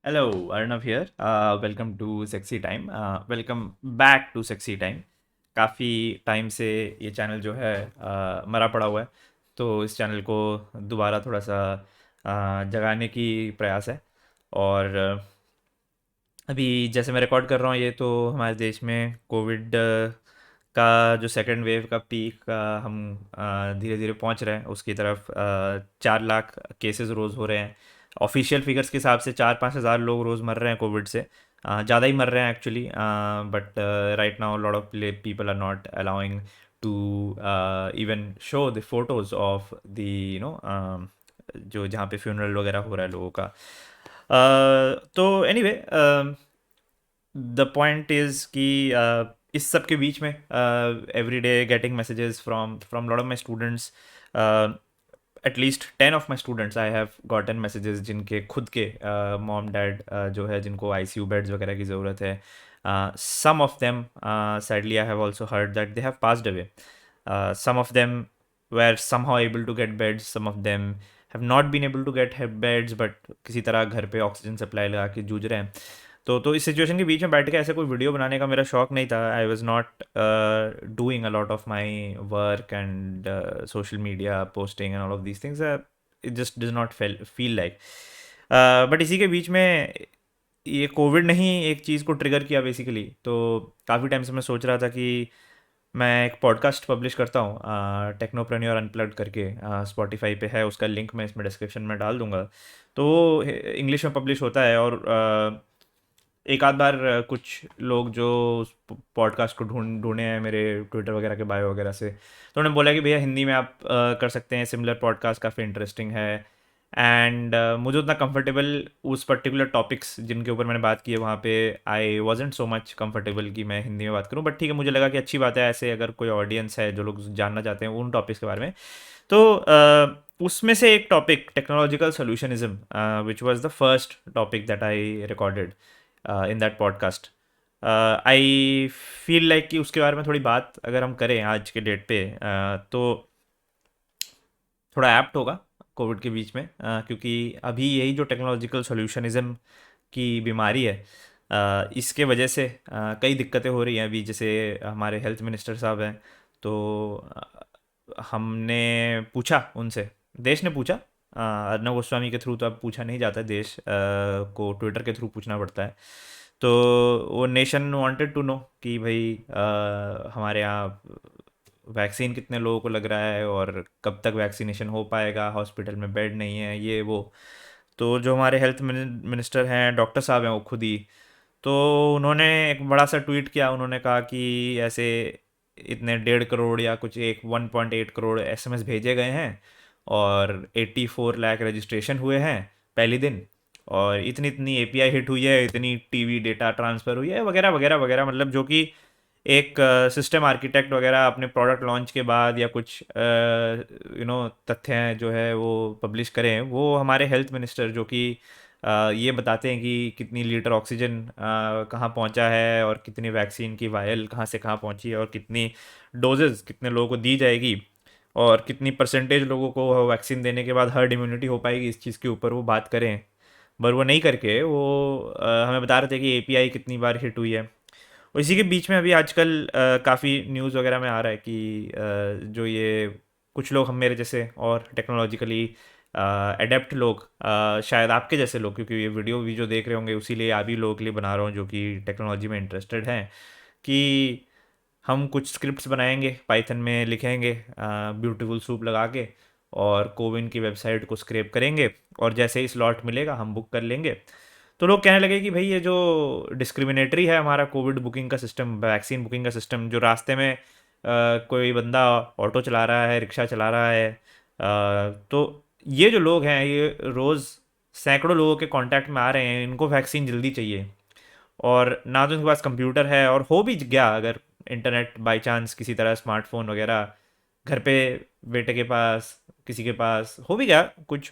Hello, Arnav here. Welcome to Sexy Time. Welcome back to Sexy Time. काफ़ी time से ये channel जो है मरा पड़ा हुआ है, तो इस चैनल को दोबारा थोड़ा सा जगाने की प्रयास है। और अभी जैसे मैं रिकॉर्ड कर रहा हूँ ये, तो हमारे देश में कोविड का जो सेकेंड वेव का पीक हम धीरे धीरे पहुँच रहे हैं उसकी तरफ। 4 लाख केसेस रोज़ हो रहे हैं। ऑफिशियल फिगर्स के हिसाब से 4-5 हज़ार लोग रोज़ मर रहे हैं कोविड से। ज़्यादा ही मर रहे हैं actually, but right now lot of people are not allowing to even show the photos of the जो जहाँ पे फ्यूनरल वगैरह हो रहा है लोगों का। तो एनीवे, द पॉइंट इज़ कि इस सब के बीच में every day getting messages from lot of my students. At least 10 of my students I have gotten messages जिनके खुद के मॉम डैड जो है जिनको आईसीयू बेड्स वगैरह की ज़रूरत है। Some of them sadly I have also heard that they have passed away. Some of them were somehow able to get beds, some of them have not been able to get beds, but किसी तरह घर पे oxygen supply लगा के जूझ रहे हैं। तो इस सिचुएशन के बीच में बैठ के ऐसे कोई वीडियो बनाने का मेरा शौक नहीं था। I was not doing a lot of my work and social media posting and all of these things. It just does not feel like. But इसी के बीच में ये कोविड ने ही एक चीज़ को ट्रिगर किया बेसिकली। तो काफ़ी टाइम से मैं सोच रहा था कि मैं एक पॉडकास्ट पब्लिश करता हूँ, टेक्नोप्रेन्योर अनप्लग्ड करके। स्पॉटिफाई पे है, उसका लिंक मैं इसमें डिस्क्रिप्शन में डाल दूंगा। तो वो इंग्लिश में पब्लिश होता है, और एक आध बार कुछ लोग जो पॉडकास्ट को ढूंढे हैं मेरे ट्विटर वगैरह के बायो वगैरह से, तो उन्होंने बोला कि भैया हिंदी में आप कर सकते हैं, सिमिलर पॉडकास्ट काफ़ी इंटरेस्टिंग है। एंड मुझे उतना कंफर्टेबल उस पर्टिकुलर टॉपिक्स जिनके ऊपर मैंने बात की है वहाँ पे I wasn't so much comfortable कि मैं हिंदी में बात करूँ। बट ठीक है, मुझे लगा कि अच्छी बात है, ऐसे अगर कोई ऑडियंस है जो लोग जानना चाहते हैं उन टॉपिक्स के बारे में। तो उसमें से एक topic technological solutionism, which was the first topic that I recorded in that podcast. I feel like कि उसके बारे में थोड़ी बात अगर हम करें आज के डेट पे, तो थोड़ा एप्ट होगा कोविड के बीच में। क्योंकि अभी यही जो टेक्नोलॉजिकल सोल्यूशनिज्म की बीमारी है, इसके वजह से कई दिक्कतें हो रही हैं। अभी जैसे हमारे हेल्थ मिनिस्टर साहब हैं, तो हमने पूछा उनसे, देश ने पूछा। अर्नब गोस्वामी के थ्रू तो अब पूछा नहीं जाता है, देश को ट्विटर के थ्रू पूछना पड़ता है। तो वो नेशन वांटेड टू नो कि भाई हमारे यहाँ वैक्सीन कितने लोगों को लग रहा है और कब तक वैक्सीनेशन हो पाएगा, हॉस्पिटल में बेड नहीं है, ये वो। तो जो हमारे हेल्थ मिनिस्टर हैं, डॉक्टर साहब हैं, वो खुद ही, तो उन्होंने एक बड़ा सा ट्वीट किया। उन्होंने कहा कि ऐसे इतने 1.5 करोड़ या कुछ एक 1.8 करोड़ एसएमएस भेजे गए हैं, और 84 लाख रजिस्ट्रेशन हुए हैं पहली दिन, और इतनी इतनी एपीआई हिट हुई है, इतनी टीवी डेटा ट्रांसफ़र हुई है, वगैरह वगैरह वगैरह। मतलब जो कि एक सिस्टम आर्किटेक्ट वगैरह अपने प्रोडक्ट लॉन्च के बाद या कुछ तथ्य जो है वो पब्लिश करें, वो हमारे हेल्थ मिनिस्टर जो कि ये बताते हैं कि कितनी लीटर ऑक्सीजन कहाँ पहुँचा है, और कितनी वैक्सीन की वायल कहाँ से कहाँ पहुँची है, और कितनी डोजेज़ कितने लोगों को दी जाएगी, और कितनी परसेंटेज लोगों को वैक्सीन देने के बाद हर्ड इम्यूनिटी हो पाएगी, इस चीज़ के ऊपर वो बात करें। पर वो नहीं करके वो हमें बता रहे थे कि एपीआई कितनी बार हिट हुई है। और इसी के बीच में अभी आजकल काफ़ी न्यूज़ वगैरह में आ रहा है कि जो ये कुछ लोग हम मेरे जैसे और टेक्नोलॉजिकली एडेप्ट लोग, शायद आपके जैसे लोग, क्योंकि ये वीडियो भी जो देख रहे होंगे उसी लिए आप ही लोगों के लिए बना रहा हूँ जो कि टेक्नोलॉजी में इंटरेस्टेड हैं, कि हम कुछ स्क्रिप्ट्स बनाएंगे, पाइथन में लिखेंगे ब्यूटीफुल सूप लगा के, और कोविन की वेबसाइट को स्क्रैप करेंगे, और जैसे ही स्लॉट मिलेगा हम बुक कर लेंगे। तो लोग कहने लगे कि भाई ये जो डिस्क्रिमिनेटरी है हमारा कोविड बुकिंग का सिस्टम, वैक्सीन बुकिंग का सिस्टम, जो रास्ते में कोई बंदा ऑटो चला रहा है, रिक्शा चला रहा है, तो ये जो लोग हैं ये रोज़ सैकड़ों लोगों के कांटेक्ट में आ रहे हैं, इनको वैक्सीन जल्दी चाहिए, और ना तो इनके पास कंप्यूटर है, और हो भी गया अगर इंटरनेट बाय चांस किसी तरह स्मार्टफोन वगैरह घर पे बेटे के पास, किसी के पास हो भी गया कुछ,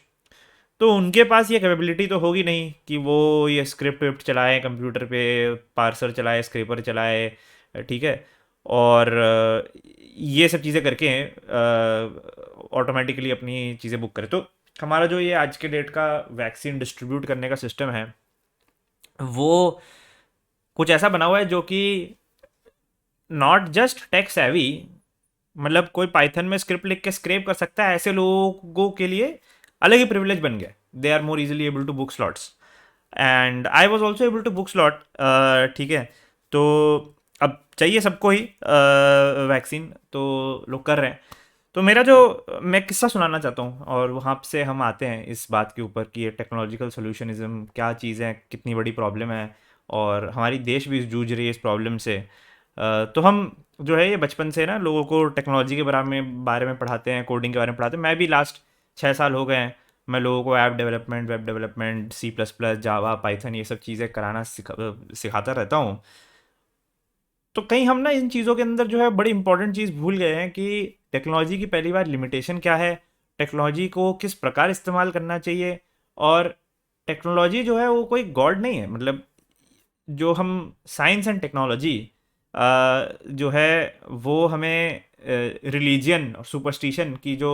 तो उनके पास ये कैपेबिलिटी तो होगी नहीं कि वो ये स्क्रिप्ट विप्ट चलाए कंप्यूटर पे, पार्सर चलाए, स्क्रेपर चलाए, ठीक है, और ये सब चीज़ें करके ऑटोमेटिकली अपनी चीज़ें बुक करें। तो हमारा जो ये आज के डेट का वैक्सीन डिस्ट्रीब्यूट करने का सिस्टम है, वो कुछ ऐसा बना हुआ है जो कि नॉट जस्ट टेक सेवी, मतलब कोई पाइथन में स्क्रिप्ट लिख के स्क्रैप कर सकता है, ऐसे लोगों के लिए अलग ही प्रिविलेज बन गया। They are more easily able to book slots, and I was also able to book slot. ठीक है, तो अब चाहिए सबको ही वैक्सीन, तो लोग कर रहे हैं। तो मेरा जो मैं किस्सा सुनाना चाहता हूँ, और वहाँ से हम आते हैं इस बात के ऊपर कि ये टेक्नोलॉजिकल सोल्यूशनिज्म क्या चीज़ है, कितनी बड़ी प्रॉब्लम है, और हमारी देश भी जूझ रही है इस प्रॉब्लम से। तो हम जो है ये बचपन से ना लोगों को टेक्नोलॉजी के बारे में पढ़ाते हैं, कोडिंग के बारे में पढ़ाते हैं। मैं भी लास्ट 6 साल हो गए हैं, मैं लोगों को app development, web development, C++, जावा, पाइथन, ये सब चीज़ें कराना सिखाता रहता हूँ। तो कहीं हम ना इन चीज़ों के अंदर जो है बड़ी इंपॉर्टेंट चीज़ भूल गए हैं कि टेक्नोलॉजी की पहली बार लिमिटेशन क्या है, टेक्नोलॉजी को किस प्रकार इस्तेमाल करना चाहिए। और टेक्नोलॉजी जो है वो कोई गॉड नहीं है, मतलब जो हम साइंस एंड टेक्नोलॉजी जो है वो हमें रिलीजियन और सुपरस्टिशन की जो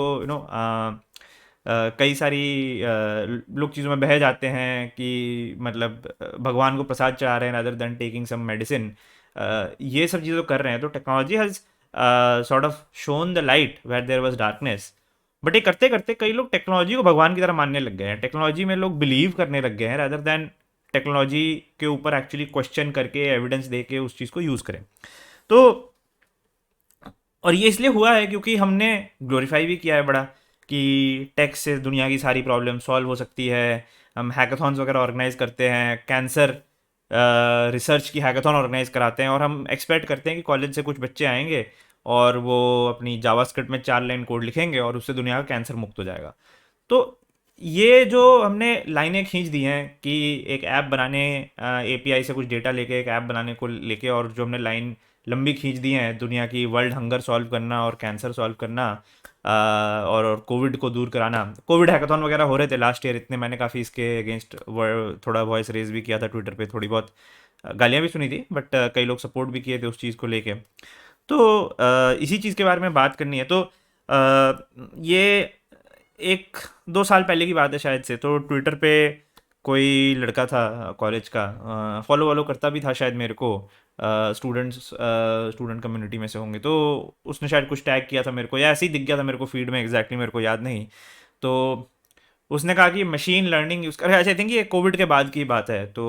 कई सारी लोग चीज़ों में बह जाते हैं कि मतलब भगवान को प्रसाद चढ़ा रहे हैं other than taking some medicine, ये सब चीज़ें कर रहे हैं। तो technology has sort of shone the light where there was darkness. But ये करते करते कई लोग टेक्नोलॉजी को भगवान की तरह मानने लग गए हैं, टेक्नोलॉजी में लोग बिलीव करने लग गए हैं रादर देन टेक्नोलॉजी के ऊपर एक्चुअली क्वेश्चन करके एविडेंस दे के उस चीज़ को यूज़ करें। तो और ये इसलिए हुआ है क्योंकि हमने ग्लोरीफाई भी किया है बड़ा कि टेक से दुनिया की सारी प्रॉब्लम सॉल्व हो सकती है। हम हैकाथॉन्स वगैरह ऑर्गेनाइज करते हैं, कैंसर रिसर्च की हैकाथॉन ऑर्गेनाइज कराते हैं, और हम एक्सपेक्ट करते हैं कि कॉलेज से कुछ बच्चे आएंगे और वो अपनी जावास्क्रिप्ट में 4 लाइन कोड लिखेंगे और उससे दुनिया का कैंसर मुक्त हो जाएगा। तो ये जो हमने लाइनें खींच दी हैं कि एक ऐप बनाने, API से कुछ डेटा लेके एक ऐप बनाने को लेके, और जो हमने लाइन लंबी खींच दी हैं दुनिया की, वर्ल्ड हंगर सॉल्व करना और कैंसर सॉल्व करना, और कोविड को दूर कराना। कोविड हैकाथॉन वगैरह हो रहे थे लास्ट ईयर इतने, मैंने काफ़ी इसके अगेंस्ट थोड़ा वॉइस रेज भी किया था ट्विटर पे, थोड़ी बहुत गालियाँ भी सुनी थी, बट कई लोग सपोर्ट भी किए थे उस चीज़ को लेके। तो इसी चीज़ के बारे में बात करनी है। तो ये 1-2 साल पहले की बात है शायद से, तो ट्विटर पे कोई लड़का था कॉलेज का, फॉलो वॉलो करता भी था शायद मेरे को, स्टूडेंट कम्युनिटी में से होंगे, तो उसने शायद कुछ टैग किया था मेरे को, या ऐसे ही दिख गया था मेरे को फीड में, एग्जैक्टली मेरे को याद नहीं। तो उसने कहा कि मशीन लर्निंग यूज़ कर, आई थिंक ये कोविड के बाद की बात है। तो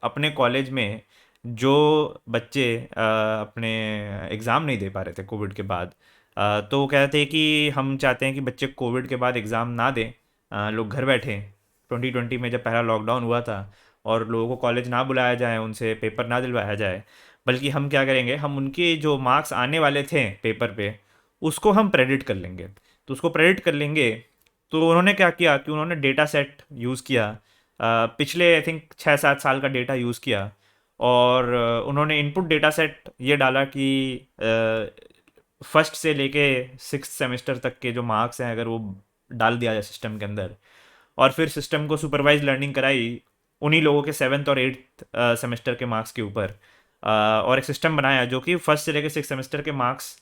अपने कॉलेज में जो बच्चे अपने एग्ज़ाम नहीं दे पा रहे थे कोविड के बाद, तो वो कहते हैं कि हम चाहते हैं कि बच्चे कोविड के बाद एग्ज़ाम ना दें, लोग घर बैठे। 2020 में जब पहला लॉकडाउन हुआ था और लोगों को कॉलेज ना बुलाया जाए, उनसे पेपर ना दिलवाया जाए, बल्कि हम क्या करेंगे, हम उनके जो मार्क्स आने वाले थे पेपर पे उसको हम प्रेडिक्ट कर लेंगे। तो उसको प्रेडिक्ट कर लेंगे, तो उन्होंने क्या किया कि उन्होंने डेटा सेट यूज़ किया, पिछले आई थिंक 6-7 साल का डेटा यूज़ किया, और उन्होंने इनपुट डेटा सेट ये डाला कि फर्स्ट से लेके 6th सेमेस्टर तक के जो मार्क्स हैं अगर वो डाल दिया जाए सिस्टम के अंदर, और फिर सिस्टम को सुपरवाइज लर्निंग कराई उन्हीं लोगों के 7th और 8th सेमेस्टर के मार्क्स के ऊपर, और एक सिस्टम बनाया जो कि फर्स्ट से लेकर 6th सेमेस्टर के मार्क्स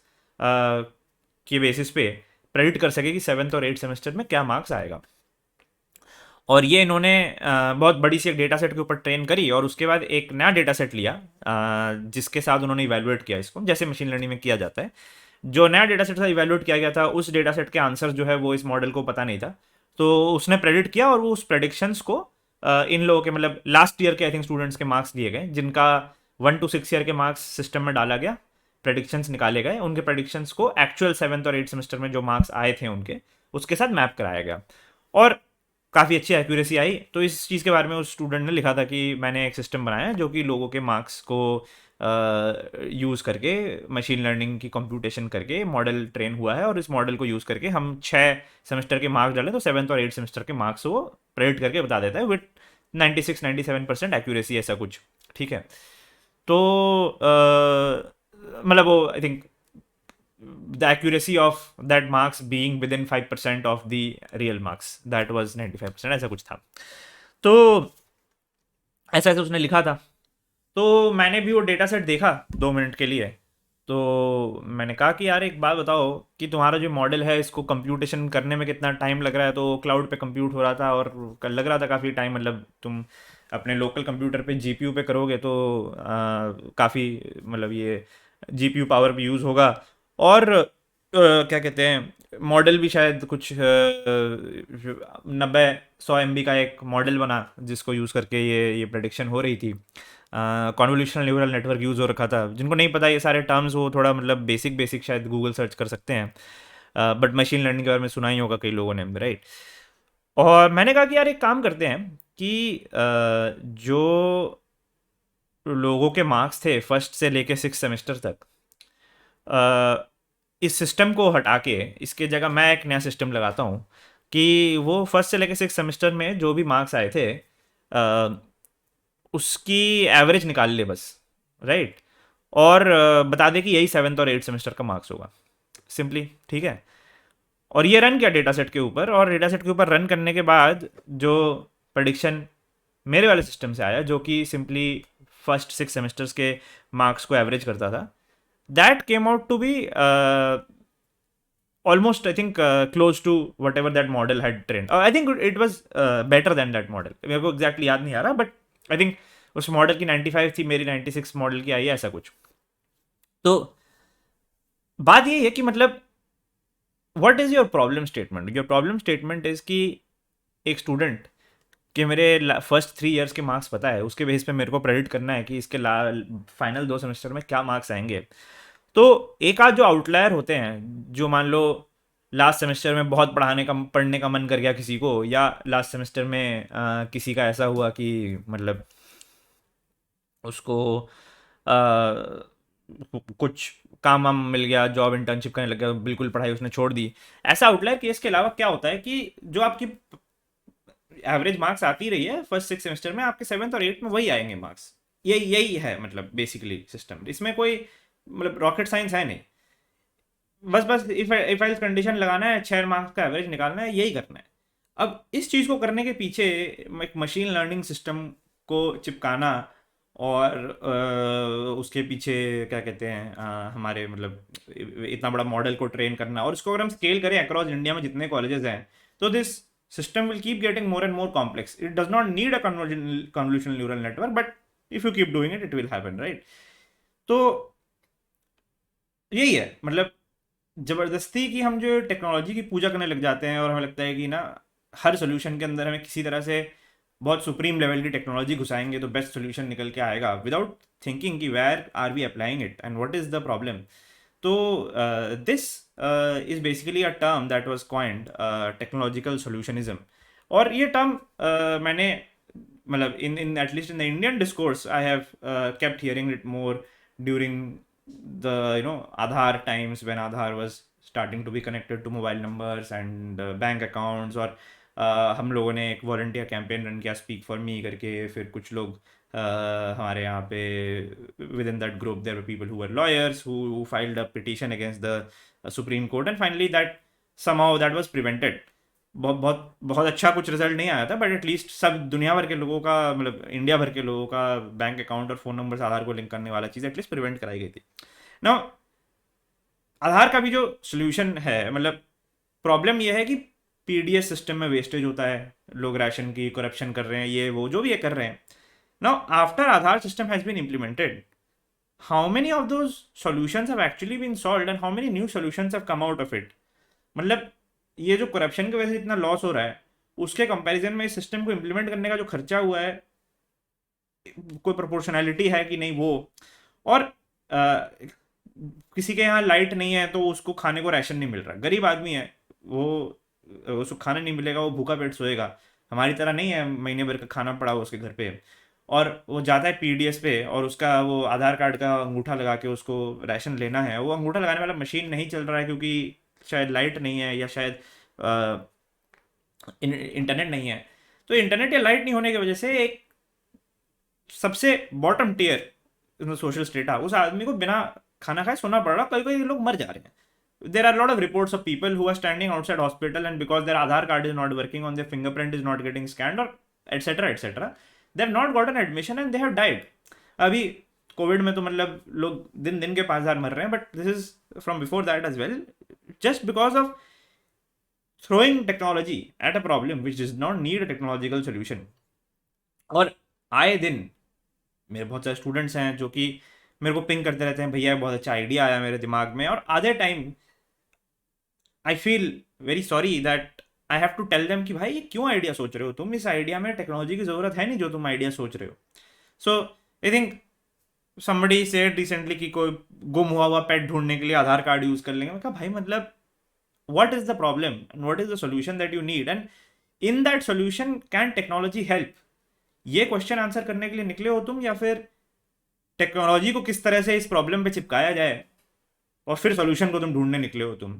के बेसिस पे प्रेडिक्ट कर सके कि 7th और 8th सेमेस्टर में क्या मार्क्स आएगा। और ये इन्होंने बहुत बड़ी सी एक डेटा सेट के ऊपर ट्रेन करी, और उसके बाद एक नया डेटा सेट लिया जिसके साथ उन्होंने इवेलुएट किया इसको, जैसे मशीन लर्निंग में किया जाता है। जो नया डेटा सेट था इवेलुएट किया गया था, उस डेटा सेट के आंसर जो है वो इस मॉडल को पता नहीं था, तो उसने प्रेडिक्ट किया, और वो उस प्रेडिक्शंस को इन लोगों के मतलब लास्ट ईयर के आई थिंक स्टूडेंट्स के मार्क्स दिए गए, जिनका 1 to 6 ईयर के मार्क्स सिस्टम में डाला गया, प्रेडिक्शंस निकाले गए, उनके प्रेडिक्शंस को एक्चुअल 7th और 8th सेमेस्टर में जो मार्क्स आए थे उनके उसके साथ मैप कराया गया, और काफ़ी अच्छी एक्यूरेसी आई। तो इस चीज़ के बारे में उस स्टूडेंट ने लिखा था कि मैंने एक सिस्टम बनाया है जो कि लोगों के मार्क्स को यूज़ करके मशीन लर्निंग की कंप्यूटेशन करके मॉडल ट्रेन हुआ है, और इस मॉडल को यूज़ करके हम 6 सेमेस्टर के मार्क्स डालें तो 7th और 8th सेमेस्टर के मार्क्स वो प्रेडिक्ट करके बता देता है विथ 96-97% एक्यूरेसी, ऐसा कुछ। ठीक है, तो मतलब वो I think the accuracy of that marks being within 5% of the real marks, that was 95%, ऐसा कुछ था। तो ऐसा ऐसा उसने लिखा था। तो मैंने भी वो डेटा सेट देखा 2 मिनट के लिए, तो मैंने कहा कि यार एक बात बताओ कि तुम्हारा जो मॉडल है इसको कंप्यूटेशन करने में कितना टाइम लग रहा है। तो क्लाउड पे कंप्यूट हो रहा था और लग रहा था काफ़ी टाइम, मतलब तुम अपने लोकल कंप्यूटर पे जीपीयू पे करोगे तो काफ़ी मतलब ये जीपीयू पावर भी यूज़ होगा। और क्या कहते हैं, मॉडल भी शायद कुछ 90-100 MB का एक मॉडल बना जिसको यूज़ करके ये प्रेडिक्शन हो रही थी। कॉन्वोल्यूशनल न्यूरल नेटवर्क यूज़ हो रखा था। जिनको नहीं पता ये सारे टर्म्स, वो थोड़ा मतलब बेसिक बेसिक शायद गूगल सर्च कर सकते हैं, बट मशीन लर्निंग के बारे में सुना ही होगा कई लोगों ने, राइट। और मैंने कहा कि यार एक काम करते हैं कि जो लोगों के मार्क्स थे फर्स्ट से लेके 6 सेमेस्टर तक, अ, इस सिस्टम को हटा के इसके जगह मैं एक नया सिस्टम लगाता हूँ कि वो फर्स्ट से लेके 6 सेमेस्टर में जो भी मार्क्स आए थे उसकी एवरेज निकाल ले बस, राइट। और बता दे कि यही 7th और 8th सेमेस्टर का मार्क्स होगा, सिंपली, ठीक है। और ये रन किया डेटा सेट के ऊपर, और डेटा सेट के ऊपर रन करने के बाद जो प्रडिक्शन मेरे वाले सिस्टम से आया, जो कि सिंपली फर्स्ट 6 सेमेस्टर्स के मार्क्स को एवरेज करता था, that came out to be almost, I think, close to whatever that model had trained. I think it was better than that model. मेरे को exactly याद नहीं आ रहा, but I think उस मॉडल की 95 थी, मेरी 96 मॉडल की आई है, ऐसा कुछ। तो बात ये है कि मतलब what is your problem statement? Your problem statement is कि एक स्टूडेंट कि मेरे फर्स्ट 3 इयर्स के मार्क्स पता है, उसके बेस पे मेरे को प्रेडिक्ट करना है कि इसके फाइनल 2 सेमेस्टर में क्या मार्क्स आएंगे। तो एक आध जो आउटलायर होते हैं, जो मान लो लास्ट सेमेस्टर में बहुत पढ़ने का मन कर गया किसी को, या लास्ट सेमेस्टर में किसी का ऐसा हुआ कि मतलब उसको कुछ काम वाम मिल गया, जॉब इंटर्नशिप करने लग गया, बिल्कुल पढ़ाई उसने छोड़ दी। ऐसा आउटलायर केस के अलावा क्या होता है कि जो आपकी एवरेज मार्क्स आती रही है फर्स्ट 6 सेमेस्टर में, आपके 7th और 8th में वही आएंगे मार्क्स। यही यही है मतलब बेसिकली सिस्टम। इसमें कोई मतलब रॉकेट साइंस है नहीं। बस बस इफ एल्स कंडीशन लगाना है, 6 मार्क्स का एवरेज निकालना है, यही करना है। अब इस चीज़ को करने के पीछे एक मशीन लर्निंग सिस्टम को चिपकाना, और उसके पीछे क्या कहते हैं, हमारे मतलब इतना बड़ा मॉडल को ट्रेन करना, और इसको अगर हम स्केल करें अक्रॉस इंडिया में जितने कॉलेजेस हैं, तो this system will keep getting more and more complex. It does not need a convolutional neural network, but if you keep doing it, it will happen, right? तो यही है मतलब, ज़बरदस्ती की हम जो टेक्नोलॉजी की पूजा करने लग जाते हैं, और हमें लगता है कि ना हर सोल्यूशन के अंदर हमें किसी तरह से बहुत सुप्रीम लेवल की टेक्नोलॉजी घुसाएंगे तो बेस्ट सोल्यूशन निकल के आएगा, विदाउट थिंकिंग कि where are we applying it and what is the problem. तो this is basically a term that was coined, technological solutionism. और ये टर्म मैंने मतलब in at least in the Indian discourse I have kept hearing it more during the Aadhaar times, when Aadhaar was starting to be connected to mobile numbers and bank accounts। और हम लोगों ने एक volunteer campaign run किया, speak for me करके। फिर कुछ लोग हमारे यहाँ पे with in that group there were people who were lawyers who filed a petition against the supreme court, and finally that somehow that was prevented. बहुत बहुत बहुत अच्छा कुछ रिजल्ट नहीं आया था, बट एटलीस्ट सब दुनिया भर के लोगों का, मतलब इंडिया भर के लोगों का बैंक अकाउंट और फ़ोन नंबर से आधार को लिंक करने वाला चीज़ एटलीस्ट प्रिवेंट कराई गई थी। ना आधार का भी जो सोल्यूशन है, मतलब प्रॉब्लम यह है कि पीडीएस सिस्टम में वेस्टेज होता है, लोग राशन की करप्शन कर रहे हैं, ये वो जो भी ये कर रहे हैं। Now after Aadhaar system has been implemented, how many of those solutions have actually been solved and how many new solutions have come out of it? मतलब ये जो करप्शन की वजह से इतना लॉस हो रहा है, उसके कंपैरिजन में इस सिस्टम को इम्प्लीमेंट करने का जो खर्चा हुआ है, कोई प्रोपोर्शनैलिटी है कि नहीं वो। और किसी के यहाँ लाइट नहीं है तो उसको खाने को राशन नहीं मिल रहा, गरीब आदमी है वो, उसको खाना नहीं मिलेगा, वो भूखा पेट सोएगा। हमारी तरह नहीं है महीने भर का खाना पड़ा हुआ उसके घर पे। और वो जाता है पीडीएस पे, और उसका वो आधार कार्ड का अंगूठा लगा के उसको राशन लेना है, वो अंगूठा लगाने वाला मशीन नहीं चल रहा है क्योंकि शायद लाइट नहीं है, या शायद इंटरनेट नहीं है। तो इंटरनेट या लाइट नहीं होने की वजह से एक सबसे बॉटम टीयर सोशल स्टेटा उस आदमी को बिना खाना खाए सोना पड़ रहा, कई कई लोग मर जा रहे हैं। There are a lot of reports of people who are standing outside hospital, and because their Aadhaar card is not working, on their fingerprint is not getting scanned, or etc etc, they have not gotten admission and they have died. अभी Covid में तो मतलब लोग दिन दिन के 5,000 मर रहे हैं, but this is from before that as well, just because of throwing technology at a problem which does not need a technological solution. और आए दिन मेरे बहुत सारे स्टूडेंट्स हैं जो कि मेरे को पिंग करते रहते हैं, भैया बहुत अच्छा आइडिया आया मेरे दिमाग में, और आधे time I feel very sorry that I have to tell them कि भाई ये क्यों आइडिया सोच रहे हो तुम, इस आइडिया में टेक्नोलॉजी की ज़रूरत है नहीं जो तुम आइडिया सोच रहे हो. So I think somebody said recently कि कोई गुम हुआ पेट ढूंढने के लिए आधार कार्ड यूज कर लेंगे. मैं कहा भाई मतलब what is the problem and what is the solution that you need, and in that solution can technology help? ये क्वेश्चन आंसर करने के लिए निकले हो तुम, या फिर टेक्नोलॉजी को किस तरह से इस प्रॉब्लम पे चिपकाया जाए और फिर सॉल्यूशन को तुम ढूंढने निकले हो तुम?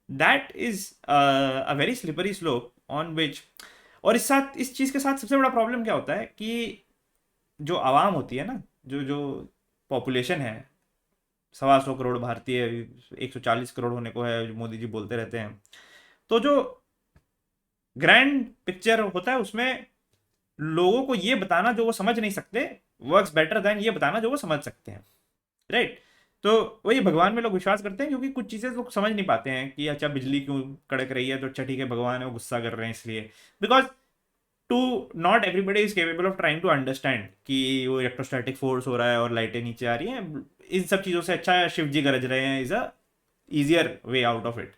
That is a very slippery slope on which. और इस चीज़ के साथ सबसे बड़ा प्रॉब्लम क्या होता है कि जो आवाम होती है ना, जो जो पॉपुलेशन है, 125 करोड़ भारतीय, 140 करोड़ होने को है जो मोदी जी बोलते रहते हैं, तो जो ग्रैंड पिक्चर होता है उसमें लोगों को ये बताना जो वो समझ नहीं सकते वर्क्स बेटर देन ये बताना जो वो समझ सकते हैं, राइट? तो वही भगवान में लोग विश्वास करते हैं क्योंकि कुछ चीज़ें लोग समझ नहीं पाते हैं कि अच्छा बिजली क्यों कड़क रही है, तो अच्छा ठीक है भगवान है वो गुस्सा कर रहे हैं इसलिए, because to not everybody is capable of trying to understand कि वो इलेक्ट्रोस्टैटिक फोर्स हो रहा है और लाइटें नीचे आ रही हैं. इन सब चीज़ों से अच्छा शिव जी गरज रहे हैं is a easier way out of it.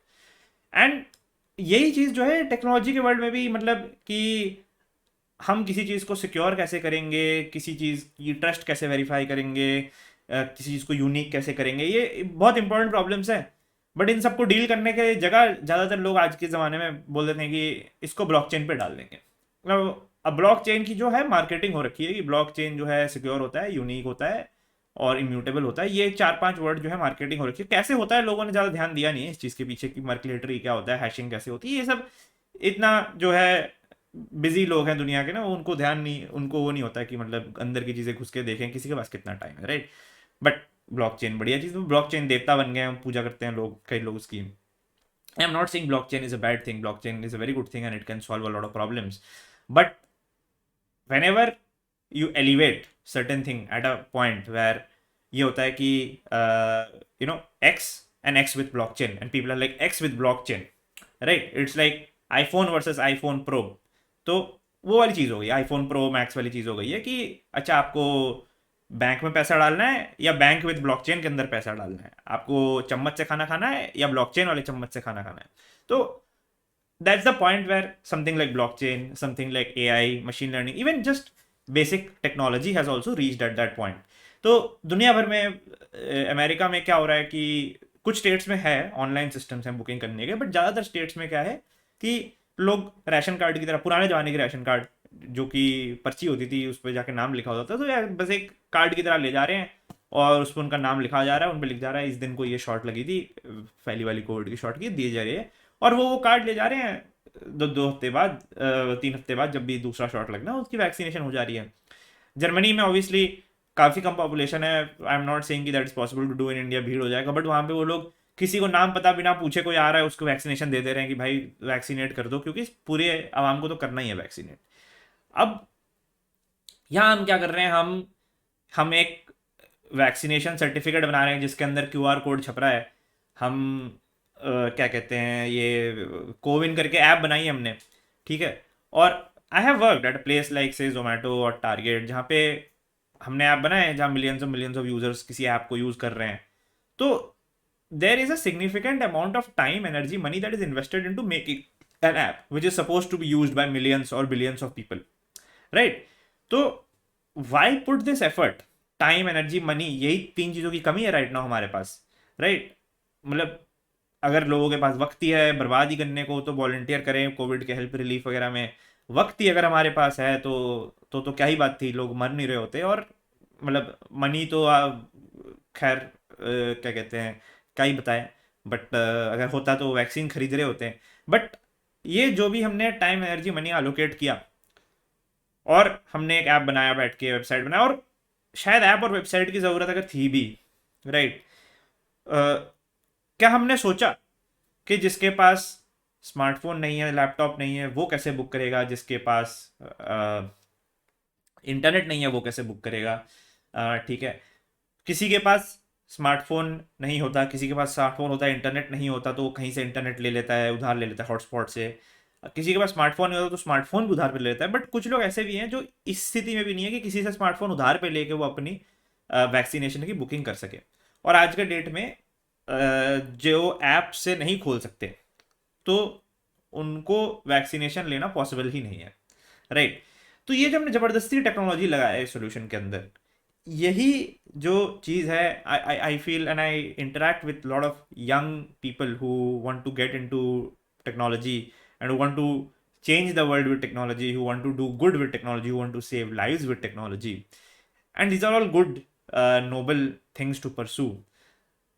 And यही चीज़ जो है टेक्नोलॉजी के वर्ल्ड में भी, मतलब कि हम किसी चीज़ को सिक्योर कैसे करेंगे, किसी चीज़ की ट्रस्ट कैसे वेरीफाई करेंगे, किसी चीज़ को यूनिक कैसे करेंगे, ये बहुत इंपॉर्टेंट प्रॉब्लम्स हैं. बट इन सबको डील करने के जगह ज़्यादातर लोग आज के ज़माने में बोल देते हैं कि इसको ब्लॉकचेन पे डाल देंगे. मतलब अब ब्लॉकचेन की जो है मार्केटिंग हो रखी है कि ब्लॉकचेन जो है सिक्योर होता है, यूनिक होता है और इम्यूटेबल होता है. ये 4-5 वर्ड जो है मार्केटिंग हो रखी है. कैसे होता है लोगों ने ज़्यादा ध्यान दिया नहीं है इस चीज़ के पीछे कि मार्केटरी क्या होता है, हैशिंग कैसे होती है, ये सब इतना जो है बिजी लोग हैं दुनिया के ना, उनको ध्यान नहीं, उनको वो नहीं होता कि मतलब अंदर की चीज़ें घुस के देखें किसी के पास कितना टाइम है, राइट? बट ब्लॉकचेन बढ़िया चीज़, ब्लॉकचेन देवता बन गए हैं, पूजा करते हैं लोग, कई लोग उसकी. आई am not saying blockchain is a bad thing, blockchain is a very good thing and it can solve a lot of problems. But whenever you elevate certain thing at a point where ये होता है कि you know X and X with blockchain and people are like X with blockchain, right? It's like iPhone versus iPhone Pro. तो वो वाली चीज़ हो गई, iPhone Pro Max वाली चीज़ हो गई है कि अच्छा आपको बैंक में पैसा डालना है या बैंक विद ब्लॉकचेन के अंदर पैसा डालना है, आपको चम्मच से खाना खाना है या ब्लॉकचेन वाले चम्मच से खाना खाना है. तो that's the point where something like blockchain, something like AI, machine learning, even just basic technology has also reached at that point. तो दुनिया भर में अमेरिका में क्या हो रहा है कि कुछ स्टेट्स में है ऑनलाइन सिस्टम्स हैं बुकिंग करने के, बट ज़्यादातर स्टेट्स में क्या है कि लोग राशन कार्ड की तरह, पुराने ज़माने के राशन कार्ड जो कि पर्ची होती थी उस पर जाके नाम लिखा होता था, तो यार बस एक कार्ड की तरह ले जा रहे हैं और उस पर उनका नाम लिखा जा रहा है, उन पर लिख जा रहा है इस दिन को ये शॉट लगी थी, पहली वाली कोविड की शॉट की दी जा रही है, और वो कार्ड ले जा रहे हैं 2 हफ्ते बाद, 3 हफ्ते बाद जब भी दूसरा शॉट लगना उसकी वैक्सीनेशन हो जा रही है. जर्मनी में ऑब्वियसली काफ़ी कम पॉपुलेशन है, आई एम नॉट सेइंग कि that is possible to do in India, भीड़ हो जाएगा, बट वहाँ पे वो लोग किसी को नाम पता बिना पूछे कोई आ रहा है उसको वैक्सीनेशन दे दे रहे हैं कि भाई वैक्सीनेट कर दो, क्योंकि पूरे आवाम को तो करना ही है वैक्सीनेट. अब यहाँ हम क्या कर रहे हैं, हम एक वैक्सीनेशन सर्टिफिकेट बना रहे हैं जिसके अंदर QR कोड छप रहा है. हम क्या कहते हैं, ये कोविन करके ऐप बनाई है हमने, ठीक है. और I have worked at a place like से जोमेटो और टारगेट, जहाँ पे हमने ऐप बनाए हैं जहाँ मिलियंस ऑफ यूजर्स किसी ऐप को यूज़ कर रहे हैं. तो there is a significant amount of time, energy, money that is invested in to making an app which is suppose to be use by millions और बिलियंस ऑफ पीपल, राइट? तो why put this effort, time, energy, money, यही 3 चीज़ों की कमी है right now हमारे पास, right? मतलब अगर लोगों के पास वक्त ही है बर्बाद ही करने को तो वॉलंटियर करें कोविड के हेल्प रिलीफ वगैरह में. वक्त ही अगर हमारे पास है तो क्या ही बात थी, लोग मर नहीं रहे होते. और मतलब मनी तो खैर क्या कहते हैं, क्या ही बताएं, बट अगर होता तो वैक्सीन खरीद रहे होते हैं. बट ये जो भी हमने टाइम, एनर्जी, मनी एलोकेट किया और हमने एक ऐप बनाया, बैठ के वेबसाइट बनाया, और शायद ऐप और वेबसाइट की ज़रूरत अगर थी भी, राइट, क्या हमने सोचा कि जिसके पास स्मार्टफोन नहीं है, लैपटॉप नहीं है, वो कैसे बुक करेगा, जिसके पास इंटरनेट नहीं है वो कैसे बुक करेगा, ठीक है. किसी के पास स्मार्टफोन नहीं होता, किसी के पास स्मार्टफोन होता है, इंटरनेट नहीं होता तो वो कहीं से इंटरनेट ले लेता है, उधार ले लेता है हॉटस्पॉट से। किसी के पास स्मार्टफोन नहीं होता तो स्मार्टफोन भी उधार पे ले लेता है। बट कुछ लोग ऐसे भी हैं जो इस स्थिति में भी नहीं है कि किसी से स्मार्टफोन उधार पे लेके वो अपनी वैक्सीनेशन की बुकिंग कर सके। और आज के डेट में जो ऐप से नहीं खोल सकते तो उनको वैक्सीनेशन लेना पॉसिबल ही नहीं है, राइट। तो ये जो हमने ज़बरदस्ती टेक्नोलॉजी लगाया है सोल्यूशन के अंदर, यही जो चीज़ है, I feel and I interact with lot of young people who want to get into technology and want to change the world with technology, who want to do good with technology, who want to save lives with technology. And these are all good, noble things to pursue.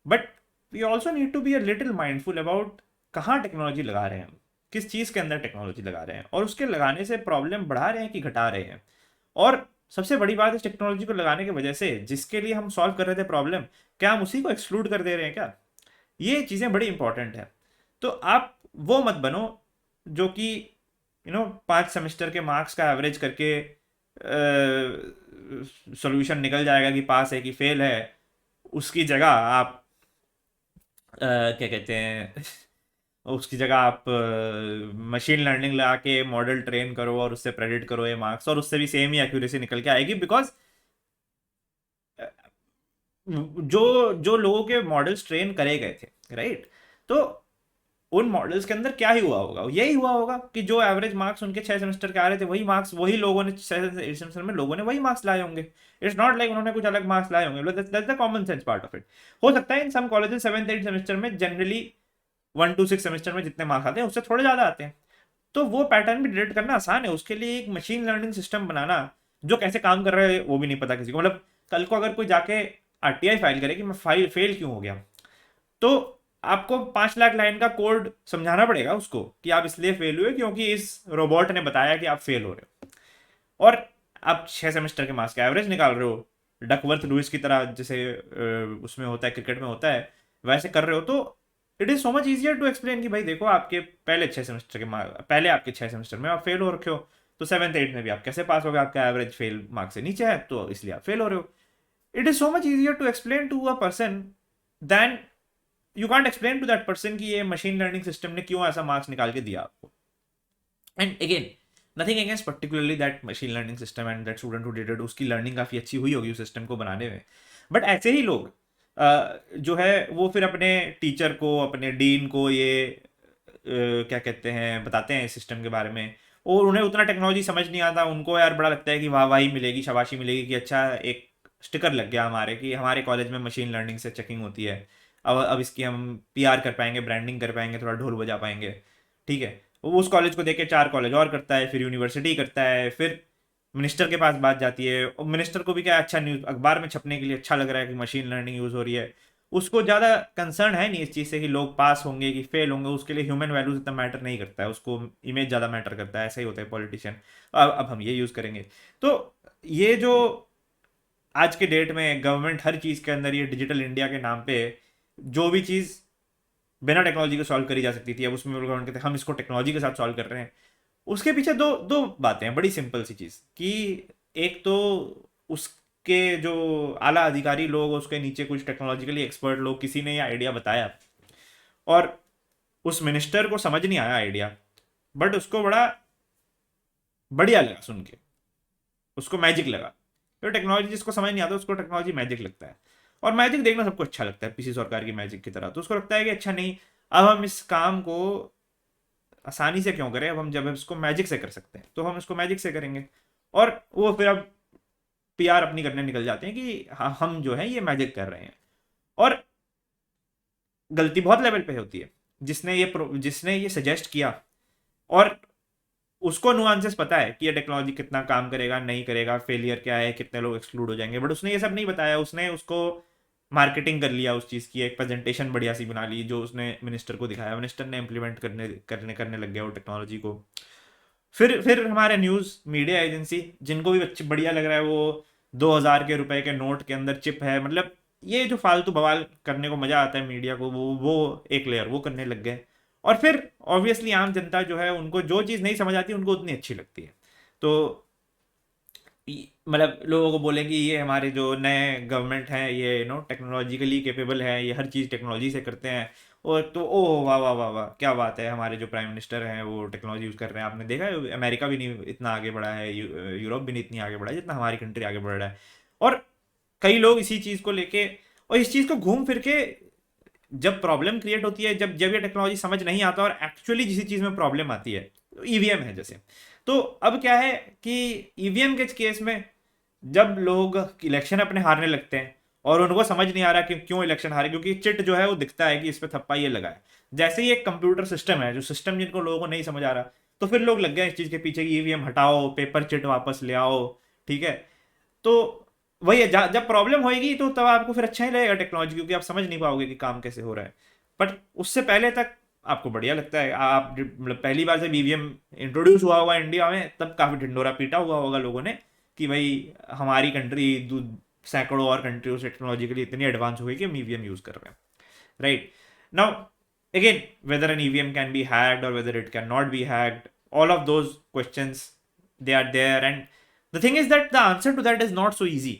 But we also need to be a little mindful about कहाँ technology लगा रहे हैं हम, किस चीज़ के अंदर technology लगा रहे हैं, और उसके लगाने से प्रॉब्लम बढ़ा रहे हैं कि घटा रहे हैं। और सबसे बड़ी बात इस टेक्नोलॉजी को लगाने की वजह से जिसके लिए हम सॉल्व कर रहे थे प्रॉब्लम, क्या हम उसी को एक्सक्लूड कर दे रहे हैं क्या? ये चीज़ें बड़ी इंपॉर्टेंट है। तो आप वो मत बनो जो कि 5 सेमेस्टर के मार्क्स का एवरेज करके सॉल्यूशन निकल जाएगा कि पास है कि फेल है। उसकी जगह आप क्या कहते हैं उसकी जगह आप मशीन लर्निंग लगा के मॉडल ट्रेन करो और उससे प्रेडिक्ट करो ये मार्क्स, और उससे भी सेम ही एक्यूरेसी निकल के आएगी। बिकॉज जो जो लोगों के मॉडल्स ट्रेन करे गए थे, राइट, तो उन मॉडल्स के अंदर क्या ही हुआ होगा, यही हुआ होगा कि जो एवरेज मार्क्स उनके 6 सेमेस्टर के आ रहे थे वही मार्क्स वही लोगों ने 6 सेमेस्टर में लोगों ने वही मार्क्स लाए होंगे। इट्स नॉट लाइक उन्होंने कुछ अलग मार्क्स लाए होंगे। That's the common sense part of it. हो सकता है इन सम कॉलेजेस 7th 8th सेमेस्टर में जनरली 1 to 6 सेमेस्टर में जितने मार्क्स आते हैं उससे थोड़े ज़्यादा आते हैं। तो वो पैटर्न भी डिटेक्ट करना आसान है। उसके लिए एक मशीन लर्निंग सिस्टम बनाना जो कैसे काम कर रहा है वो भी नहीं पता किसी को। मतलब कल को अगर कोई जाके आरटीआई फाइल करे कि मैं फाइल फेल क्यों हो गया, तो आपको 5 लाख लाइन का कोड समझाना पड़ेगा उसको कि आप इसलिए फेल हुए क्योंकि इस रोबोट ने बताया कि आप फेल हो रहे हो। और आप 6 सेमेस्टर के मार्क्स का एवरेज निकाल रहे हो डकवर्थ लुइस की तरह, जैसे उसमें होता है, क्रिकेट में होता है, वैसे कर रहे हो। तो it is so much easier to explain कि भाई देखो आपके पहले आपके 6 सेमेस्टर में आप फेल हो रखे हो, तो 7th 8th में भी आप कैसे पास हो गए? आपका एवरेज फेल मार्क्स से नीचे है तो इसलिए आप फेल हो रहे हो। It is so much easier to explain to a person than you can't explain to that person कि ये मशीन लर्निंग सिस्टम ने क्यों ऐसा मार्क्स निकाल के दिया आपको। And again nothing against particularly that machine learning system and that student who did it, उसकी लर्निंग काफ़ी अच्छी हुई होगी उस सिस्टम को बनाने में। बट ऐसे ही लोग जो है वो फिर अपने टीचर को, अपने डीन को ये क्या कहते हैं बताते हैं इस सिस्टम के बारे में, और उन्हें उतना टेक्नोलॉजी समझ नहीं आता। उनको यार बड़ा लगता है कि वाह वाही मिलेगी, शाबाशी मिलेगी कि अच्छा एक स्टिकर लग गया हमारे कि हमारे कॉलेज में मशीन लर्निंग से चेकिंग होती है, अब इसकी हम पीआर कर पाएंगे, ब्रांडिंग कर पाएंगे, थोड़ा ढोल बजा पाएंगे। ठीक है, वो उस कॉलेज को देख के 4 कॉलेज और करता है, फिर यूनिवर्सिटी करता है, फिर मिनिस्टर के पास बात जाती है, और मिनिस्टर को भी क्या अच्छा न्यूज़ अखबार में छपने के लिए अच्छा लग रहा है कि मशीन लर्निंग यूज़ हो रही है। उसको ज़्यादा कंसर्न है नहीं इस चीज़ से कि लोग पास होंगे कि फेल होंगे। उसके लिए ह्यूमन वैल्यूज इतना मैटर नहीं करता है, उसको इमेज ज़्यादा मैटर करता है। ऐसा ही होता है पॉलिटिशियन। अब हम ये यूज़ करेंगे। तो ये जो आज के डेट में गवर्नमेंट हर चीज़ के अंदर ये डिजिटल इंडिया के नाम पे जो भी चीज़ बिना टेक्नोलॉजी के सॉल्व करी जा सकती थी, अब उसमें गवर्नमेंट कहते हैं हम इसको टेक्नोलॉजी के साथ सॉल्व कर रहे हैं। उसके पीछे दो दो बातें हैं, बड़ी सिंपल सी चीज़ कि एक तो उसके जो आला अधिकारी लोग, उसके नीचे कुछ टेक्नोलॉजिकली एक्सपर्ट लोग, किसी ने ये आइडिया बताया और उस मिनिस्टर को समझ नहीं आया आइडिया, बट उसको बड़ा बढ़िया लगा सुन के, उसको मैजिक लगा। तो टेक्नोलॉजी जिसको समझ नहीं आता उसको टेक्नोलॉजी मैजिक लगता है, और मैजिक देखना सबको अच्छा लगता है, किसी सरकार की मैजिक की तरह। तो उसको लगता है कि अच्छा नहीं, अब हम इस काम को आसानी से क्यों करें, अब हम जब इसको मैजिक से कर सकते हैं तो हम इसको मैजिक से करेंगे। और वो फिर अब पीआर अपनी करने निकल जाते हैं कि हाँ हम जो है ये मैजिक कर रहे हैं। और गलती बहुत लेवल पे होती है। जिसने ये सजेस्ट किया और उसको नुआंसेस पता है कि ये टेक्नोलॉजी कितना काम करेगा, नहीं करेगा, फेलियर क्या है, कितने लोग एक्सक्लूड हो जाएंगे, बट उसने ये सब नहीं बताया। उसने उसको मार्केटिंग कर लिया उस चीज़ की, एक प्रेजेंटेशन बढ़िया सी बना ली जो उसने मिनिस्टर को दिखाया, मिनिस्टर ने इम्प्लीमेंट करने लग गया वो टेक्नोलॉजी को। फिर हमारे न्यूज़ मीडिया एजेंसी जिनको भी अच्छी बढ़िया लग रहा है, वो 2,000 के रुपए के नोट के अंदर चिप है, मतलब ये जो फालतू बवाल करने को मजा आता है मीडिया को, वो एक लेयर वो करने लग गए। और फिर ऑब्वियसली आम जनता जो है उनको जो चीज़ नहीं समझ आती उनको उतनी अच्छी लगती है। तो मतलब लोगों को बोलें कि ये हमारे जो नए गवर्नमेंट हैं ये टेक्नोलॉजिकली कैपेबल है, ये हर चीज़ टेक्नोलॉजी से करते हैं। और तो ओह वाह वाह वाह वाह क्या बात है, हमारे जो प्राइम मिनिस्टर हैं वो टेक्नोलॉजी यूज़ कर रहे हैं। आपने देखा है अमेरिका भी नहीं इतना आगे बढ़ा है, यूरोप भी नहीं इतनी आगे बढ़ा है जितना हमारी कंट्री आगे बढ़ रहा है। और कई लोग इसी चीज़ को लेके और इस चीज़ को घूम फिर के जब प्रॉब्लम क्रिएट होती है, जब जब ये टेक्नोलॉजी समझ नहीं आता और एक्चुअली जिस चीज़ में प्रॉब्लम आती है, ईवीएम है जैसे। तो अब क्या है कि ईवीएम के केस में जब लोग इलेक्शन अपने हारने लगते हैं और उनको समझ नहीं आ रहा कि क्यों इलेक्शन हारे, क्योंकि चिट जो है वो दिखता है कि इस पर थप्पा ये लगा है। जैसे ही एक कंप्यूटर सिस्टम है, जो सिस्टम जिनको लोगों को नहीं समझ आ रहा, तो फिर लोग लग गए इस चीज़ के पीछे कि ईवीएम हटाओ, पेपर चिट वापस ले आओ। ठीक है, तो वही है, जब प्रॉब्लम होएगी तो तब आपको फिर अच्छा ही लगेगा टेक्नोलॉजी, क्योंकि आप समझ नहीं पाओगे कि काम कैसे हो रहा है। बट उससे पहले तक आपको बढ़िया लगता है। आप मतलब पहली बार जब ईवीएम इंट्रोड्यूस हुआ होगा इंडिया में, तब काफ़ी ढिंडोरा पीटा हुआ होगा लोगों ने कि भाई हमारी कंट्री सैकड़ों और कंट्रियों से टेक्नोलॉजिकली इतनी एडवांस हो गई कि हम ईवीएम यूज़ कर रहे हैं। Right now again, whether an EVM can be hacked or whether it cannot be hacked, all of those questions, they are there. And the thing is that the answer to that is not so easy,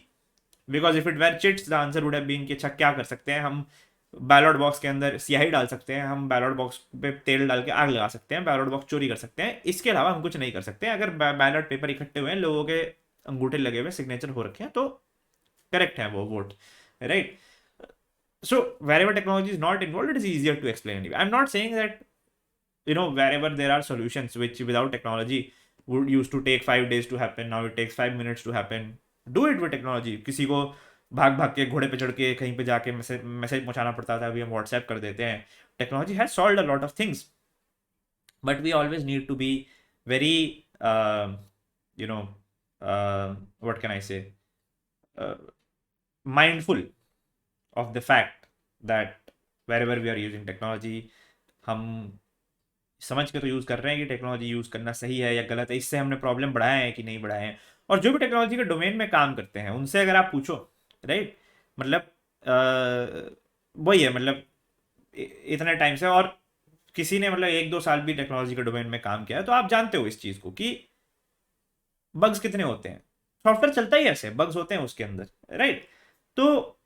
because if it were chits, the answer would have been कि अच्छा क्या कर सकते हैं हम, ballot box के अंदर स्याही डाल सकते हैं, हम बैलट बॉक्स पे तेल डाल के आग लगा सकते हैं, बैलट बॉक्स चोरी कर सकते हैं, इसके अलावा हम कुछ नहीं कर सकते। अगर बैलट पेपर इकट्ठे हुए हैं, लोगों के अंगूठे लगे हुए, सिग्नेचर हो रखे हैं, तो करेक्ट है वो vote. Right, so wherever technology is not involved, it is easier to explain anyway. I'm not saying that wherever there are solutions which without technology would used to take 5 days to happen, now it takes 5 minutes to happen, do it with technology। किसी को भाग भाग के घोड़े पे चढ़ के कहीं पे जाके मैसेज पहुंचाना पड़ता था, अभी हम व्हाट्सएप कर देते हैं। Technology has solved a lot of things, but we always need to be very you know what can I say mindful of the fact that wherever we are using technology, हम समझ के तो use कर रहे हैं कि technology use करना सही है या गलत है, इससे हमने प्रॉब्लम बढ़ाए हैं कि नहीं बढ़ाए हैं। और जो भी टेक्नोलॉजी के डोमेन में काम करते हैं उनसे अगर आप पूछो, राइट, मतलब वही है, मतलब इतने टाइम से, और किसी ने मतलब 1-2 साल भी टेक्नोलॉजी के डोमेन में काम किया है, तो आप जानते हो इस चीज़ को कि बग्स कितने होते हैं। सॉफ्टवेयर चलता ही ऐसे, बग्स होते हैं उसके अंदर। राइट, तो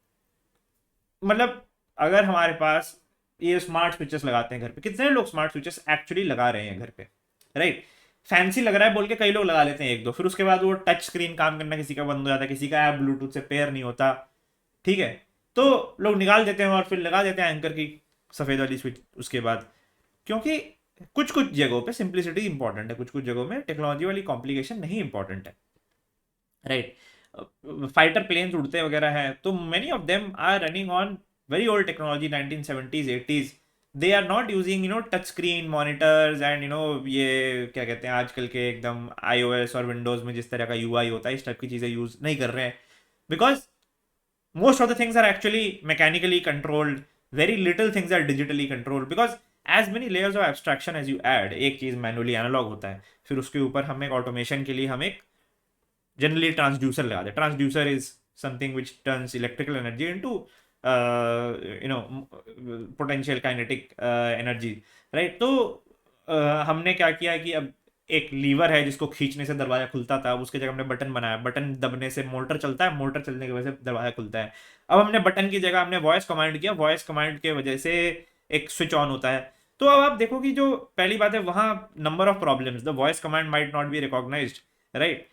मतलब अगर हमारे पास ये स्मार्ट स्विचेस लगाते हैं घर पे, कितने लोग स्मार्ट स्विचेस एक्चुअली लगा रहे हैं घर पे। राइट, फैंसी लग रहा है बोल के कई लोग लगा लेते हैं 1-2, फिर उसके बाद वो टच स्क्रीन काम करना किसी का बंद हो जाता है, किसी का ऐप ब्लूटूथ से पेयर नहीं होता। ठीक है, तो लोग निकाल देते हैं और फिर लगा देते हैं एंकर की सफ़ेद वाली स्विच उसके बाद, क्योंकि कुछ कुछ जगहों पे सिंप्लिसिटी इंपॉर्टेंट है, कुछ कुछ जगहों में टेक्नोलॉजी वाली कॉम्प्लिकेशन नहीं इंपॉर्टेंट है। राइट, फाइटर प्लेन्स उड़ते वगैरह हैं, तो many of them are running on very old technology, 1970s 80s। they are not using touch screen monitors and ये क्या कहते हैं आजकल के एकदम iOS और Windows में जिस तरह का UI होता है, इस टाइप की चीज़ें यूज़ नहीं कर रहे हैं, because most of the things are actually mechanically controlled, very little things are digitally controlled, because as many layers of abstraction as you add, एक चीज़ मैनुअली एनालॉग होता है, फिर उसके ऊपर हम एक ऑटोमेशन के लिए हम एक जनरली ट्रांसड्यूसर लगाते हैं। Transducer is something which turns electrical energy into potential kinetic energy. Right, तो हमने क्या किया कि अब एक लीवर है जिसको खींचने से दरवाजा खुलता था, अब उसके जगह हमने बटन बनाया, बटन दबने से मोटर चलता है, मोटर चलने की वजह से दरवाजा खुलता है। अब हमने बटन की जगह हमने वॉइस कमांड किया, वॉइस कमांड के वजह से एक स्विच ऑन होता है। तो अब आप देखो कि जो पहली बात है, वहाँ number of problems, the voice command might not be recognised, right,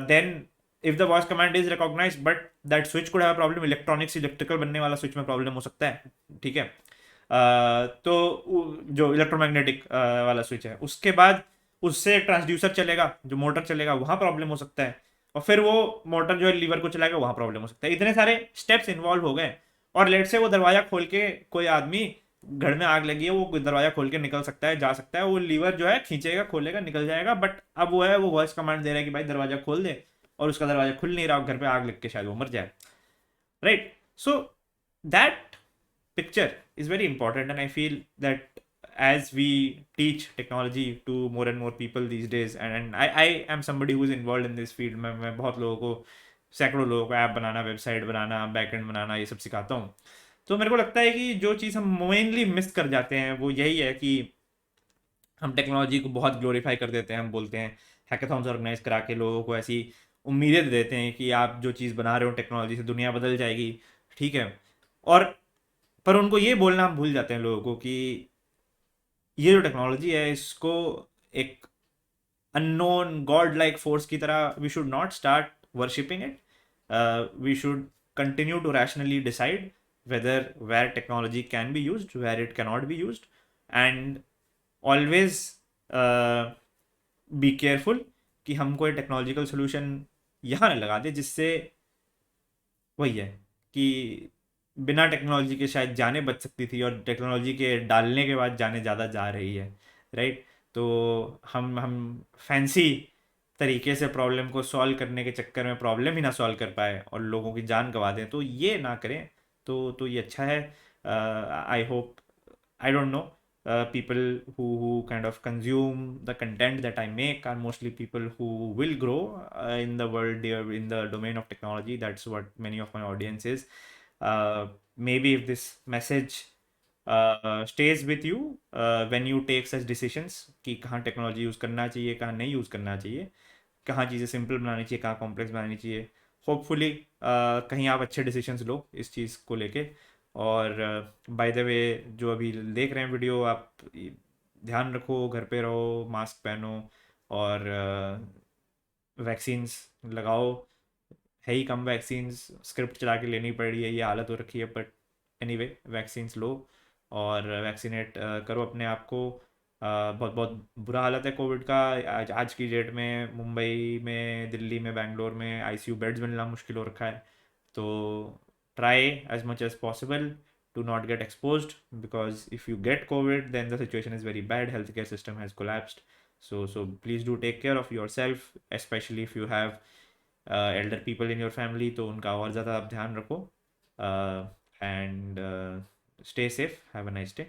then if the voice command is recognized but that switch could have a problem, electronics electrical बनने वाला स्विच में प्रॉब्लम हो सकता है। ठीक है, तो जो इलेक्ट्रोमैग्नेटिक वाला स्विच है, उसके बाद उससे एक ट्रांसड्यूसर चलेगा, जो मोटर चलेगा, वहाँ प्रॉब्लम हो सकता है, और फिर वो मोटर जो है लीवर को चलाएगा, वहाँ प्रॉब्लम हो सकता है। इतने सारे स्टेप्स इन्वॉल्व हो गए, और लेट से वो दरवाजा खोल के कोई आदमी, घर में आग लगी है, वो दरवाजा खोल के निकल सकता है, जा सकता है, वो लीवर जो है खींचेगा, खोलेगा, निकल जाएगा, बट अब वो है वो वॉइस कमांड दे रहा है कि भाई दरवाजा खोल दे, और उसका दरवाजा खुल नहीं रहा, घर पे आग लग के शायद वो मर जाए। Right, so that picture is very important, and I feel that as we teach technology to more and more people these days, and I am somebody who is involved in this field, मैं बहुत लोगों को, सैकड़ों लोगों को app बनाना, website बनाना, backend बनाना, ये सब सिखाता हूँ। तो मेरे को लगता है कि जो चीज़ हम मेनली मिस कर जाते हैं वो यही है कि हम टेक्नोलॉजी को बहुत ग्लोरीफाई कर देते हैं। हम बोलते हैं हैकाथॉन्स ऑर्गेनाइज करा के लोगों को ऐसी उम्मीदें दे देते हैं कि आप जो चीज़ बना रहे हो टेक्नोलॉजी से दुनिया बदल जाएगी, ठीक है। और पर उनको ये बोलना हम भूल जाते हैं लोगों को कि ये जो टेक्नोलॉजी है इसको एक अननोन गॉड लाइक फोर्स की तरह we should not start worshipping it. We should continue to rationally decide where technology can be used, where it cannot be used, and always be careful कि हम कोई technological solution यहाँ ना लगा दे जिससे वही है कि बिना टेक्नोलॉजी के शायद जाने बच सकती थी और टेक्नोलॉजी के डालने के बाद जाने ज़्यादा जा रही है, राइट. तो हम फैंसी तरीके से प्रॉब्लम को सॉल्व करने के चक्कर में प्रॉब्लम ही ना सॉल्व कर पाए और लोगों की जान गंवा दें, तो ये ना करें. तो ये अच्छा है. I hope, I don't know. People who kind of consume the content that I make are mostly people who will grow in the world, in the domain of technology. That's what many of my audience is. Maybe if this message stays with you when you take such decisions कि कहाँ technology use करना चाहिए, कहाँ नहीं use करना चाहिए, कहाँ चीज़ें सिंपल बनानी चाहिए, कहाँ कॉम्प्लेक्स बनानी चाहिए, होपफुली कहीं आप अच्छे डिसीजंस लो इस चीज़ को लेके. और बाय द वे जो अभी देख रहे हैं वीडियो, आप ध्यान रखो, घर पे रहो, मास्क पहनो और वैक्सीन्स लगाओ. है ही कम वैक्सीन्स, स्क्रिप्ट चला के लेनी पड़ रही है, ये हालत हो रखी है, बट एनीवे वैक्सीन्स लो और वैक्सीनेट करो अपने आप को. बहुत बहुत बुरा हालत है कोविड का. आज की डेट में मुंबई में, दिल्ली में, बैंगलोर में आईसीयू बेड्स मिलना मुश्किल हो रखा है. तो try as much as possible to not get exposed, because if you get covid then the situation is very bad. Healthcare system has collapsed. So please do take care of yourself, especially if you have elder people in your family, तो उनका और ज़्यादा आप ध्यान रखो. And stay safe. Have a nice day.